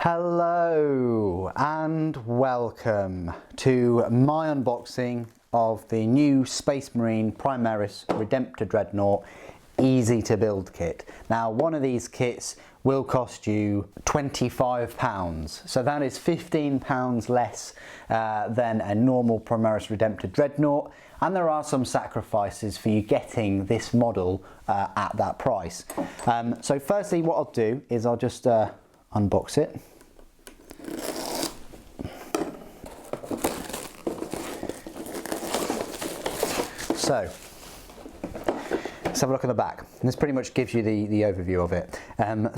Hello and welcome to my unboxing of the new Space Marine Primaris Redemptor Dreadnought easy to build kit. Now one of these kits will cost you £25, so that is £15 less than a normal Primaris Redemptor Dreadnought, and there are some sacrifices for you getting this model at that price. So firstly what I'll do is I'll just unbox it. So let's have a look at the back. And this pretty much gives you the overview of it.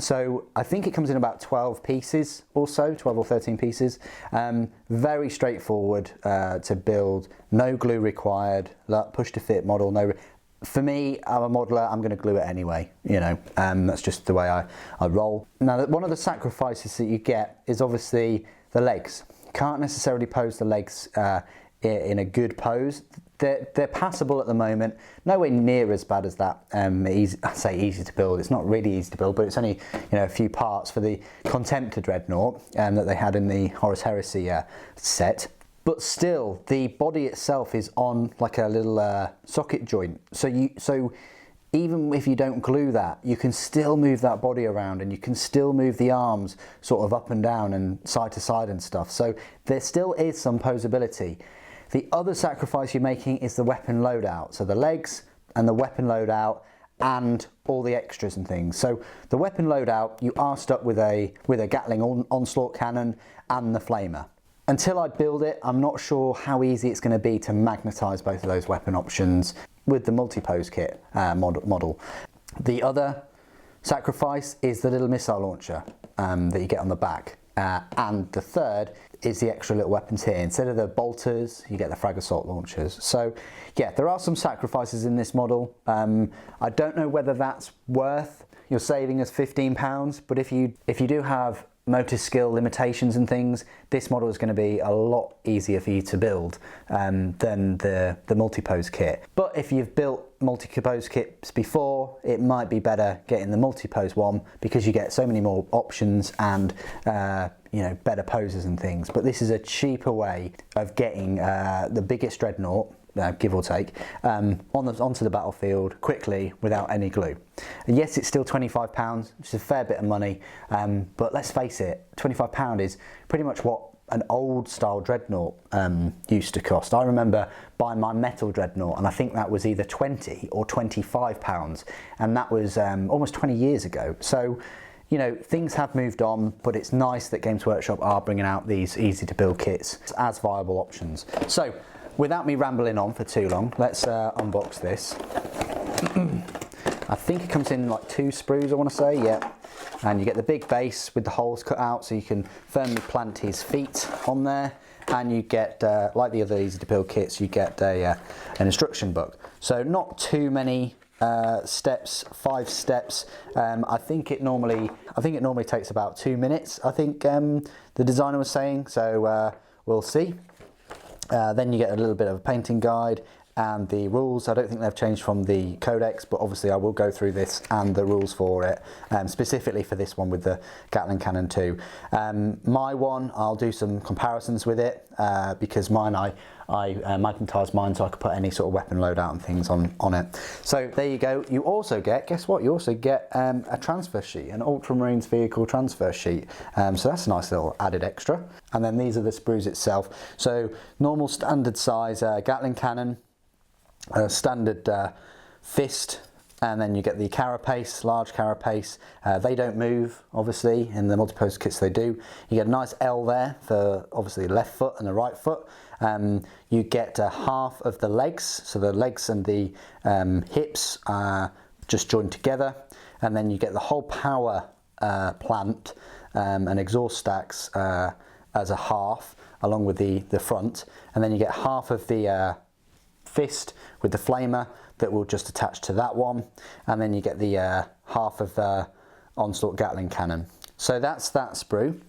So I think it comes in about 12 pieces or so, 12 or 13 pieces. Very straightforward to build, no glue required, push to fit model. No. For me, I'm a modeler, I'm going to glue it anyway, you know, that's just the way I roll. Now, one of the sacrifices that you get is obviously the legs. You can't necessarily pose the legs in a good pose. They're passable at the moment, nowhere near as bad as that. I say easy to build, it's not really easy to build, but it's only a few parts for the Contemptor Dreadnought that they had in the Horus Heresy set. But still, the body itself is on like a little socket joint. So even if you don't glue that, you can still move that body around, and you can still move the arms sort of up and down and side to side and stuff. So there still is some posability. The other sacrifice you're making is the weapon loadout. So the legs and the weapon loadout and all the extras and things. So the weapon loadout, you are stuck with a Gatling onslaught cannon and the flamer. Until I build it, I'm not sure how easy it's going to be to magnetize both of those weapon options with the multi-pose kit model. The other sacrifice is the little missile launcher that you get on the back. And the third is the extra little weapons here. Instead of the bolters, you get the frag assault launchers. So yeah, there are some sacrifices in this model. I don't know whether that's worth your saving us £15, but if you do have motor skill limitations and things, this model is going to be a lot easier for you to build than the multi-pose kit. But if you've built multi-pose kits before, it might be better getting the multi-pose one because you get so many more options and better poses and things. But this is a cheaper way of getting the biggest dreadnought, give or take, onto the battlefield quickly without any glue. And yes, it's still £25, which is a fair bit of money, but let's face it, £25 is pretty much what an old style dreadnought used to cost. I remember buying my metal dreadnought, and I think that was either £20 or £25, and that was almost 20 years ago. So things have moved on, but it's nice that Games Workshop are bringing out these easy to build kits as viable options. So without me rambling on for too long, let's unbox this. I think it comes in like 2 sprues, I want to say, yeah. And you get the big base with the holes cut out so you can firmly plant his feet on there. And you get, like the other easy to build kits, you get an instruction book. So not too many steps, 5 steps. I think it normally takes about 2 minutes, I think the designer was saying, so we'll see. Then you get a little bit of a painting guide and the rules. I don't think they've changed from the codex, but obviously I will go through this and the rules for it, specifically for this one with the Gatling cannon too. My one, I'll do some comparisons with it because mine I magnetized mine so I could put any sort of weapon loadout and things on it. So there you go. You also get, guess what? You also get a transfer sheet, an Ultramarines vehicle transfer sheet. So that's a nice little added extra. And then these are the sprues itself. So normal standard size Gatling cannon, standard fist, and then you get the Carapace, large Carapace. They don't move, obviously, in the multi-pose kits they do. You get a nice L there for obviously the left foot and the right foot. You get half of the legs, so the legs and the hips are just joined together, and then you get the whole power plant and exhaust stacks as a half, along with the front, and then you get half of the fist with the flamer that will just attach to that one, and then you get the half of the onslaught Gatling cannon. So that's that sprue.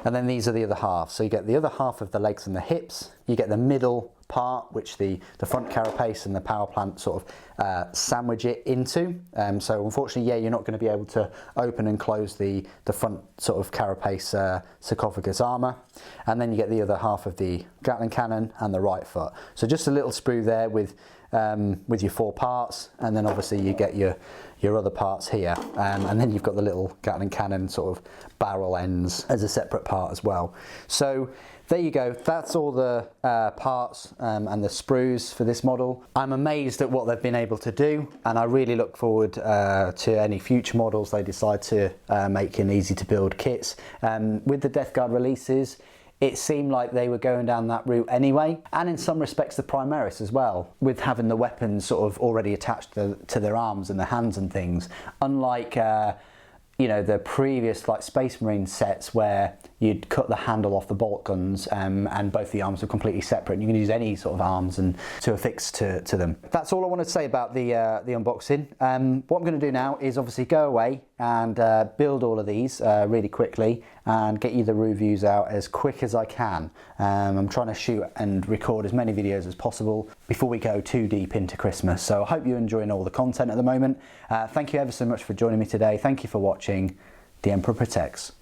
And then these are the other half. So you get the other half of the legs and the hips, you get the middle part, which the front carapace and the power plant sort of sandwich it into. So unfortunately, yeah, you're not going to be able to open and close the front sort of carapace sarcophagus armour. And then you get the other half of the Gatling cannon and the right foot. So just a little sprue there with your 4 parts, and then obviously you get your other parts here, and then you've got the little Gatling cannon sort of barrel ends as a separate part as well. So there you go, that's all the parts and the sprues for this model. I'm amazed at what they've been able to do, and I really look forward to any future models they decide to make in easy to build kits. With the Death Guard releases, it seemed like they were going down that route anyway, and in some respects the Primaris as well, with having the weapons sort of already attached to their arms and their hands and things, unlike you know, the previous like Space Marine sets where you'd cut the handle off the bolt guns and both the arms were completely separate, and you can use any sort of arms and to affix to them. That's all I wanted to say about the unboxing. What I'm going to do now is obviously go away and build all of these really quickly and get you the reviews out as quick as I can. I'm trying to shoot and record as many videos as possible before we go too deep into Christmas. So I hope you're enjoying all the content at the moment. Thank you ever so much for joining me today. Thank you for watching. The Emperor protects.